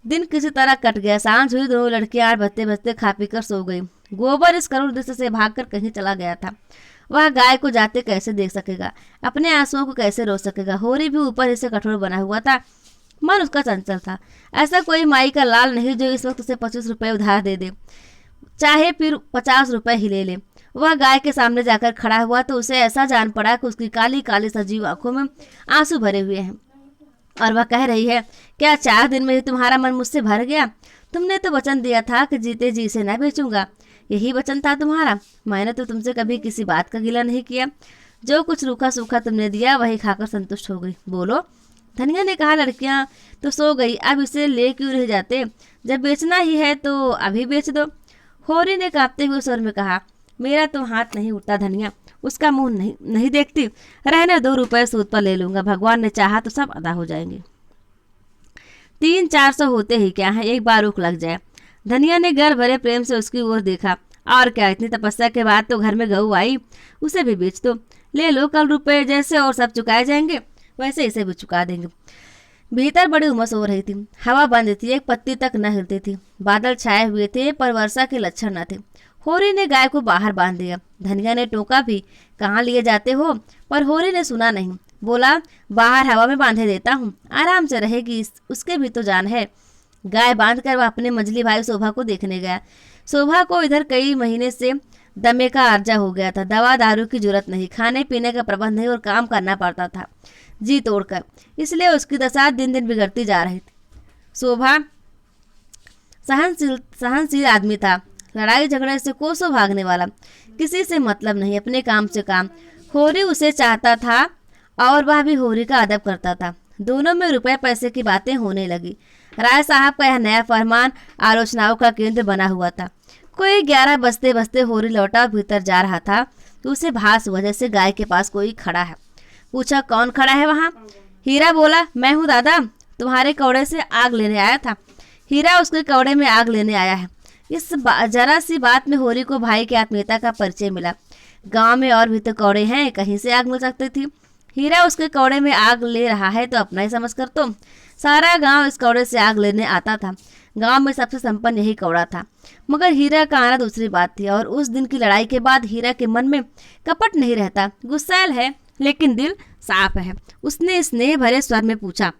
दिन किसी तरह कट गया। सांझ हुई, दोनों लड़कियां 8 बजते बजते खा पी कर सो गई। गोबर इस करुण दृश्य से भागकर कहीं चला गया था। वह गाय को जाते कैसे देख सकेगा, अपने आंसुओं को कैसे रो सकेगा। होरी भी ऊपर से कठोर बना हुआ था, मन उसका चंचल था। ऐसा कोई माई का लाल नहीं जो इस वक्त उसे 25 रुपए उधार दे दे, चाहे फिर 50 रुपए ही ले ले। वह गाय के सामने जाकर खड़ा हुआ तो उसे ऐसा जान पड़ा कि उसकी काली काली सजीव आंखों में आंसू भरे हुए हैं और वह कह रही है, क्या 4 दिन में ही तुम्हारा मन मुझसे भर गया? तुमने तो वचन दिया था कि जीते जी से न बेचूंगा, यही वचन था तुम्हारा। मैंने तो तुमसे कभी किसी बात का गिला नहीं किया। जो कुछ रूखा सूखा तुमने दिया वही खाकर संतुष्ट हो गई। बोलो। धनिया ने कहा, लड़कियां तो सो गई, अब इसे ले क्यों रह जाते? जब बेचना ही है तो अभी बेच दो। होरी ने कांपते हुए स्वर में कहा, मेरा तो हाथ नहीं उठता धनिया, उसका मुंह नहीं देखती। रहने 2 रुपए सूद पर ले लूंगा, भगवान ने चाहा तो सब अदा हो जाएंगे। 300-400 होते ही क्या है, एक बार रुख लग जाए। धनिया ने घर भरे प्रेम से उसकी ओर देखा। और क्या, इतनी तपस्या के बाद तो घर में गऊ आई, उसे भी बेच दो। ले लो, कल रुपए जैसे और सब चुकाए जाएंगे वैसे इसे भी चुका देंगे। भीतर बड़ी उमस हो रही थी। हवा बंद थी, एक पत्ती तक न हिलती थी। बादल छाए हुए थे पर वर्षा के लक्षण न थे। होरी ने गाय को बाहर बांध दिया। धनिया ने टोका भी, कहाँ लिए जाते हो? पर होरी ने सुना नहीं। बोला, बाहर हवा में बांधे देता हूँ, आराम से रहेगी, उसके भी तो जान है। गाय बांधकर वह अपने मंझली भाई शोभा को देखने गया। शोभा को इधर कई महीने से दमे का आर्जा हो गया था। दवा दारू की जरूरत नहीं, खाने पीने का प्रबंध नहीं और काम करना पड़ता था जी तोड़कर, इसलिए उसकी दशा दिन दिन बिगड़ती जा रही थी। शोभा सहनशील आदमी था, लड़ाई झगड़े से कोसों भागने वाला, किसी से मतलब नहीं, अपने काम से काम। होरी उसे चाहता था और वह भी होरी का अदब करता था। दोनों में रुपए पैसे की बातें होने लगी। राय साहब का यह नया फरमान आलोचनाओं का केंद्र बना हुआ था। कोई 11 बजते बजते होरी लौटा और भीतर जा रहा था तो उसे भास हुआ जैसे गाय के पास कोई खड़ा है। पूछा, कौन खड़ा है वहाँ? हीरा बोला, मैं हूँ दादा, तुम्हारे कौड़े से आग लेने आया था। हीरा उसके कौड़े में आग लेने आया है। इस जरा सी बात में होरी को भाई की आत्मीयता का परिचय मिला। गांव में और भी तो कौड़े हैं, कहीं से आग मिल सकती थी। हीरा उसके कौड़े में आग ले रहा है तो अपना ही समझ कर तो सारा गांव इस कौड़े से आग लेने आता था। गांव में सबसे संपन्न यही कौड़ा था। मगर हीरा का आना दूसरी बात थी। और उस दिन की लड़ाई के बाद हीरा के मन में कपट नहीं रहता। गुस्सैल है, लेकिन दिल साफ है। उसने स्नेह भरे स्वर में पूछा,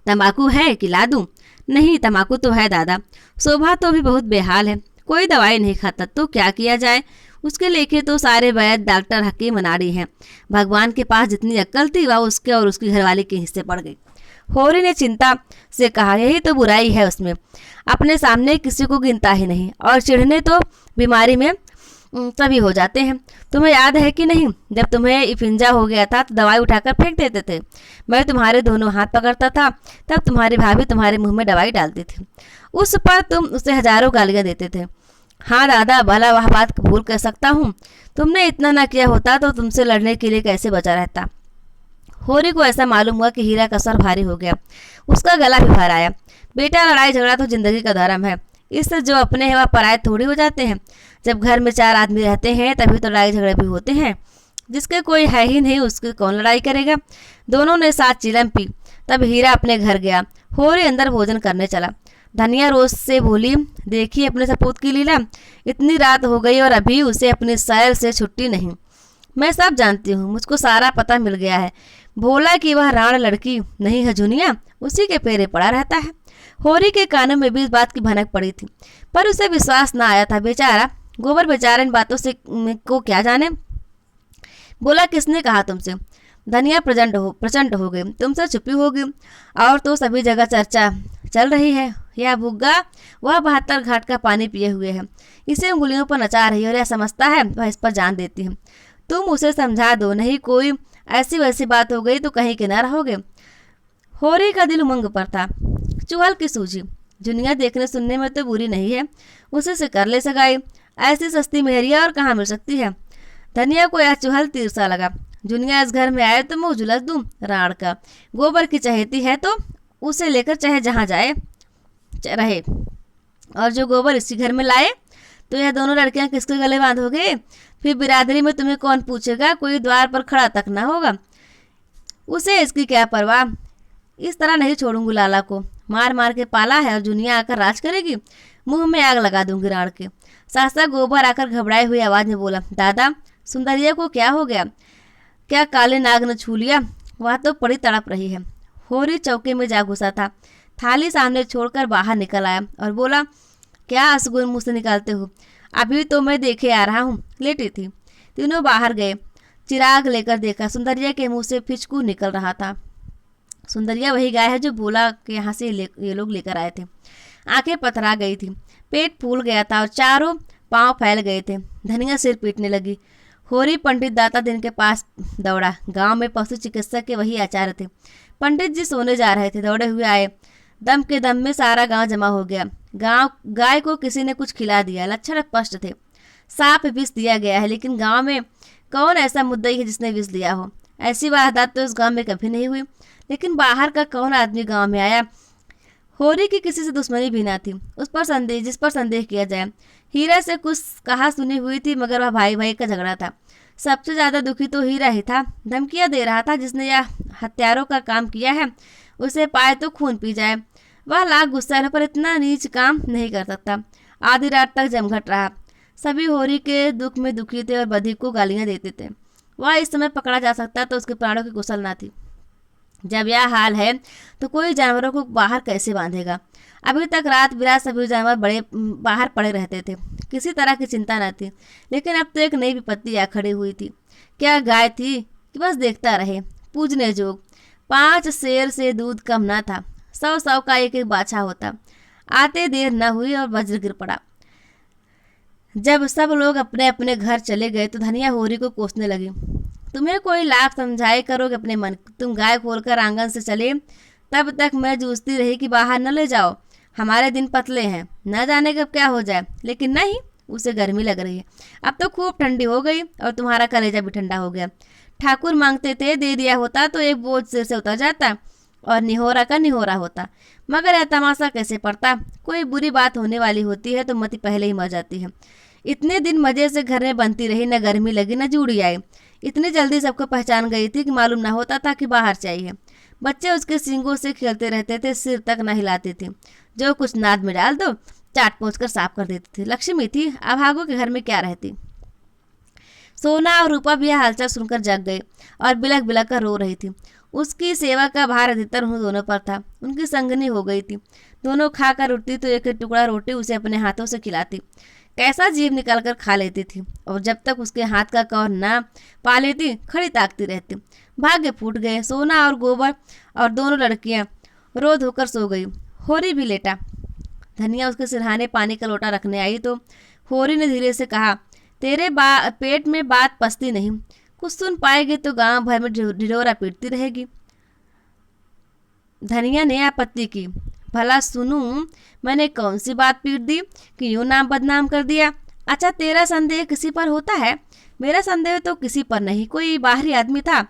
तंबाकू है कि ला दूं? नहीं, तंबाकू तो है दादा। शोभा तो भी बहुत बेहाल है, कोई दवाई नहीं खाता तो क्या किया जाए? उसके लेखे तो सारे वैद्य, डॉक्टर, हकीम अनाड़ी हैं। भगवान के पास जितनी अक्ल थी वह उसके और उसकी घरवाली के हिस्से पड़ गई। होरी ने चिंता से कहा, यही तो बुराई है उसमें, अपने सामने किसी को गिनता ही नहीं, और चिढ़ने तो बीमारी में सभी हो जाते हैं। तुम्हें याद है कि नहीं, जब तुम्हें इफिंजा हो गया था तो दवाई उठाकर फेंक देते थे। मैं तुम्हारे दोनों हाथ पकड़ता था, तब तुम्हारी भाभी तुम्हारे मुंह में दवाई डालती थी। उस पर तुम उसे हजारों गालियां देते थे। हाँ दादा, भला वह बात भूल कर सकता हूँ? तुमने इतना ना किया होता तो तुमसे लड़ने के लिए कैसे बचा रहता। होरी को ऐसा मालूम हुआ कि हीरा का सर भारी हो गया, उसका गला भी भर आया। बेटा, लड़ाई झगड़ा तो जिंदगी का धर्म है, इससे जो अपने हैं वह पराये थोड़ी हो जाते हैं। जब घर में 4 आदमी रहते हैं तभी तो लड़ाई झगड़े भी होते हैं। जिसके कोई है ही नहीं उसकी कौन लड़ाई करेगा। दोनों ने साथ चिलम पी, तब हीरा अपने घर गया। होरी अंदर भोजन करने चला। धनिया रोज से बोली, देखिए अपने सपूत की लीला, इतनी रात हो गई और अभी उसे अपने सैर से छुट्टी नहीं। मैं सब जानती हूँ, मुझको सारा पता मिल गया है। भोला कि वह राण लड़की नहीं है जुनिया, उसी के पेरे पड़ा रहता है। होरी के कानों में भी इस बात की भनक पड़ी थी, पर उसे विश्वास न आया था। बेचारा गोबर बेचारा इन बातों से को क्या जाने। बोला, किसने कहा तुमसे? धनिया प्रचंड हो गई, तुमसे छुपी होगी, और तो सभी जगह चर्चा चल रही है। यह बुग्गा वह 72 घाट का पानी पिए हुए है, इसे उंगलियों पर नचा रही है और यह समझता है वह इस पर जान देती है। तुम उसे समझा दो, नहीं कोई ऐसी वैसी बात हो गई तो कहीं के ना रहोगे। होरी का दिल उमंग पर था। चुहल की सूझी, जुनिया देखने सुनने में तो बुरी नहीं है, उसे से कर ले सगाई। ऐसी सस्ती मेहरिया और कहाँ मिल सकती है। धनिया को यह चुहल तीर सा लगा। जुनिया इस घर में आए तो मैं उजलस दूं। राण का गोबर की चहेती है तो उसे लेकर चाहे जहाँ जाए रहे, और जो गोबर इसी घर में लाए तो यह दोनों लड़कियां किसके गले बांधोगे? फिर बिरादरी में तुम्हें कौन पूछेगा? कोई द्वार पर खड़ा तक ना होगा। उसे इसकी क्या परवाह। इस तरह नहीं छोड़ूंगी लाला को, मार मार के पाला है और जुनिया आकर राज करेगी। मुंह में आग लगा दूंगी राण के। सासा गोबर आकर घबराए हुई आवाज में बोला, दादा, सुंदरिया को क्या हो गया? क्या काले नाग ने छू लिया? वह तो बड़ी तड़प रही है। होरी चौके में जा घुसा था, थाली सामने छोड़कर बाहर निकल आया और बोला, क्या असगुन मुँह से निकालते हो? अभी तो मैं देखे आ रहा हूँ, लेटी थी। तीनों बाहर गए, चिराग लेकर देखा, सुंदरिया के मुंह से फिचकू निकल रहा था। सुंदरिया वही गाय है जो भोला के यहाँ से ये लोग लेकर आए थे। आंखें पथरा गई थी, पेट फूल गया था और चारों पांव फैल गए थे। धनिया सिर पीटने लगी। होरी पंडित दाता दिन के पास दौड़ा। गांव में पशु चिकित्सक के वही आचार्य थे। पंडित जी सोने जा रहे थे, दौड़े हुए आए। दम के दम में सारा गांव जमा हो गया। गाय को किसी ने कुछ खिला दिया, लक्षण स्पष्ट थे। सांप विष दिया गया है, लेकिन गांव में कौन ऐसा मुद्दई है जिसने विष दिया हो? ऐसी वारदात तो इस गांव में कभी नहीं हुई। लेकिन बाहर का कौन आदमी गांव में आया? होरी की किसी से दुश्मनी भी ना थी जिस पर संदेह किया जाए। हीरा से कुछ कहा सुनी हुई थी, मगर वह भाई भाई का झगड़ा था। सबसे ज्यादा दुखी तो हीरा ही था। धमकियां दे रहा था, जिसने यह हत्यारों का काम किया है उसे पाए तो खून पी जाए। वह लाख गुस्सा है पर इतना नीच काम नहीं कर सकता। आधी रात तक जमघट रहा। सभी होरी के दुख में दुखी थे और बधी को गालियां देते थे। वह इस समय पकड़ा जा सकता तो उसके प्राणों की कुशल ना थी। जब यह हाल है तो कोई जानवरों को बाहर कैसे बांधेगा? अभी तक रात बिरात सभी जानवर बड़े बाहर पड़े रहते थे, किसी तरह की चिंता न थी। लेकिन अब तो एक नई विपत्ति आ खड़ी हुई थी। क्या गाय थी कि बस देखता रहे? पूजने जोग 5 शेर से दूध कम ना था। 100 का एक एक बाछा होता। आते देर न हुई और वज्र गिर पड़ा। जब सब लोग अपने अपने घर चले गए तो धनिया होरी को कोसने लगी, तुम्हें कोई लाख समझाए करोगे अपने मन। तुम गाय खोलकर आंगन से चले, तब तक मैं जूझती रही कि बाहर न ले जाओ, हमारे दिन पतले हैं, न जाने कब क्या हो जाए। लेकिन नहीं, उसे गर्मी लग रही है। अब तो खूब ठंडी हो गई और तुम्हारा कलेजा भी ठंडा हो गया। ठाकुर मांगते थे, दे दिया होता तो एक बोझ सिर से उतर जाता और निहोरा का निहोरा होता। मगर यह तमाशा कैसे पड़ता? कोई बुरी बात होने वाली होती है तो मती पहले ही मर जाती है। इतने दिन मजे से घर में बनती रही, न गर्मी लगी न जूड़ी आई। इतनी जल्दी सबको पहचान गई थी कि मालूम न होता था कि बाहर चाहिए। बच्चे उसके सींगों से खेलते रहते थे, सिर तक न हिलाते थे। जो कुछ नाद में डाल दो चाट पोंछ कर साफ कर देती थी। लक्ष्मी थी, अभागों के घर में क्या रहती। सोना और रूपा भी यह हालचाल सुनकर जग गए और बिलख बिलख कर रो रही थी। उसकी सेवा का भार अधिकतर उन दोनों पर था। उनकी संगनी हो गई थी। दोनों खाकर उठती तो एक टुकड़ा रोटी उसे अपने हाथों से खिलाती, कैसा जीव निकाल कर खा लेती थी, और जब तक उसके हाथ का कौर ना पा लेती खड़ी ताकती रहती। भाग्य फूट गए। सोना और गोबर और दोनों लड़कियां रो धोकर सो गई। होरी भी लेटा। धनिया उसके सिरहाने पानी का लोटा रखने आई तो होरी ने धीरे से कहा, तेरे पेट में बात पसती नहीं, कुछ सुन पाएगी तो गांव भर में ढिढोरा पीटती रहेगी। धनिया ने आपत्ति की, भला सुनूं मैंने कौन सी बात पीट दी कि यूं नाम बदनाम कर दिया। अच्छा, तेरा संदेह किसी पर होता है? मेरा संदेह तो किसी पर नहीं, कोई बाहरी आदमी था।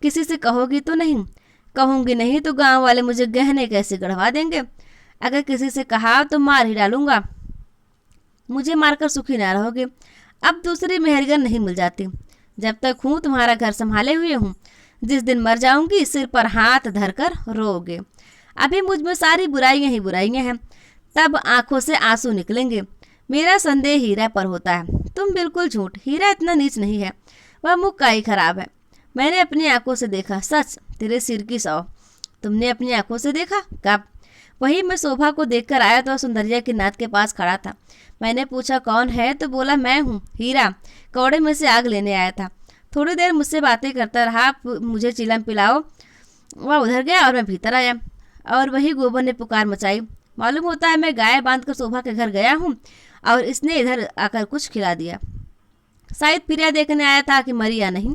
किसी से कहोगी तो नहीं? कहूंगी नहीं तो गांव वाले मुझे गहने कैसे गढ़वा देंगे। अगर किसी से कहा तो मार ही डालूंगा। मुझे मारकर सुखी ना रहोगे। अब दूसरी मेहरगन नहीं मिल जाती। जब तक हूँ तुम्हारा घर संभाले हुए हूँ। जिस दिन मर जाऊंगी सिर पर हाथ धरकर रोओगे। अभी मुझ में सारी बुराइयां ही बुराइयां हैं। तब आंखों से आंसू निकलेंगे। मेरा संदेह हीरा पर होता है। तुम बिल्कुल झूठ। हीरा इतना नीच नहीं है, वह मुक्का ही खराब है। मैंने अपनी आंखों से देखा। सच, तेरे सिर की सौ। तुमने अपनी आंखों से देखा? कब? वही मैं शोभा को देखकर आया तो सुंदरिया की नाद के पास खड़ा था। मैंने पूछा कौन है तो बोला मैं हूँ हीरा, कौड़े में से आग लेने आया था। थोड़ी देर मुझसे बातें करता रहा, मुझे चिलम पिलाओ। वह उधर गया और मैं भीतर आया और वही गोबर ने पुकार मचाई। मालूम होता है मैं गाय बांधकर शोभा के घर गया हूँ और इसने इधर आकर कुछ खिला दिया। शायद फिरिया देखने आया था कि मरी या नहीं।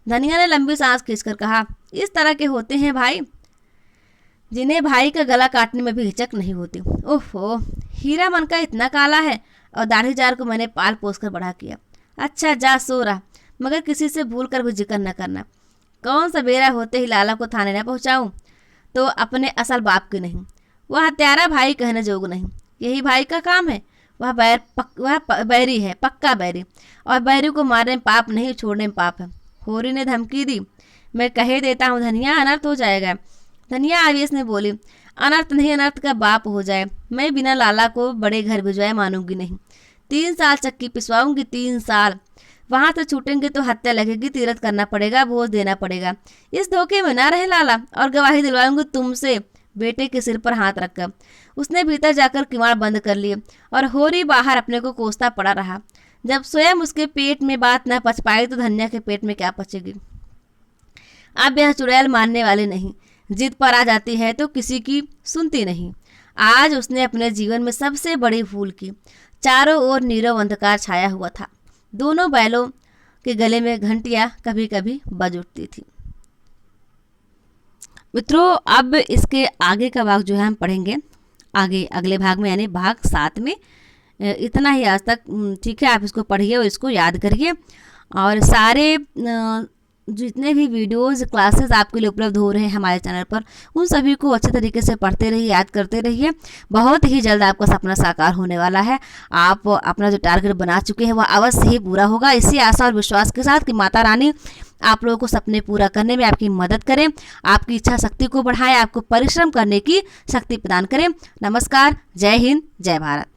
धनिया ने लंबी सांस खींचकर कहा, इस तरह के होते हैं भाई जिन्हें भाई का गला काटने में भी हिचक नहीं होती। ओहो, हीरा मन का इतना काला है और दाढ़ी जार को मैंने पाल पोस कर बड़ा किया। अच्छा जा सो रहा, मगर किसी से भूल कर भी जिक्र न करना। कौन सवेरा होते ही लाला को थाने न पहुंचाऊं तो अपने असल बाप की नहीं। वह हत्यारा भाई कहने जोग नहीं। यही भाई का काम है। वह बैरी है, पक्का बैरी, और बैरी को मारने में पाप नहीं, छोड़ने में पाप है। होरी ने धमकी दी। मैं कहे देता हूँ धनिया, अनर्थ हो जाएगा। धनिया आवेश ने बोली, अनर्थ नहीं, अनर्थ का बाप हो जाए। मैं बिना लाला को बड़े घर भिजवाए मानूंगी नहीं। 3 साल चक्की पिसवाऊंगी, 3 साल। वहां से छूटेंगे तो हत्या लगेगी, तीरथ करना पड़ेगा, भोज देना पड़ेगा। इस धोखे में ना रहे लाला, और गवाही दिलवाऊंगी तुमसे बेटे के सिर पर हाथ रखकर। उसने भीतर जाकर किवाड़ बंद कर लिए और होरी बाहर अपने को कोसता पड़ा रहा। जब स्वयं उसके पेट में बात न पच पाई तो धनिया के पेट में क्या पचेगी। अब यह चुड़ैल मानने वाले नहीं। जिद पर आ जाती है तो किसी की सुनती नहीं। आज उसने अपने जीवन में सबसे बड़ी भूल की। चारों ओर नीरव अंधकार छाया हुआ था। दोनों बैलों के गले में घंटियां कभी कभी बज उठती थी। मित्रों, अब इसके आगे का भाग जो है हम पढ़ेंगे आगे अगले भाग में, यानी भाग 7 में। इतना ही आज तक, ठीक है। आप इसको पढ़िए और इसको याद करिए, और सारे जितने भी वीडियोस क्लासेस आपके लिए उपलब्ध हो रहे हैं हमारे चैनल पर, उन सभी को अच्छे तरीके से पढ़ते रहिए, याद करते रहिए। बहुत ही जल्द आपका सपना साकार होने वाला है। आप अपना जो टारगेट बना चुके हैं वह अवश्य ही पूरा होगा। इसी आशा और विश्वास के साथ कि माता रानी आप लोगों को सपने पूरा करने में आपकी मदद करें, आपकी इच्छा शक्ति को बढ़ाएं, आपको परिश्रम करने की शक्ति प्रदान करें। नमस्कार, जय हिंद, जय भारत।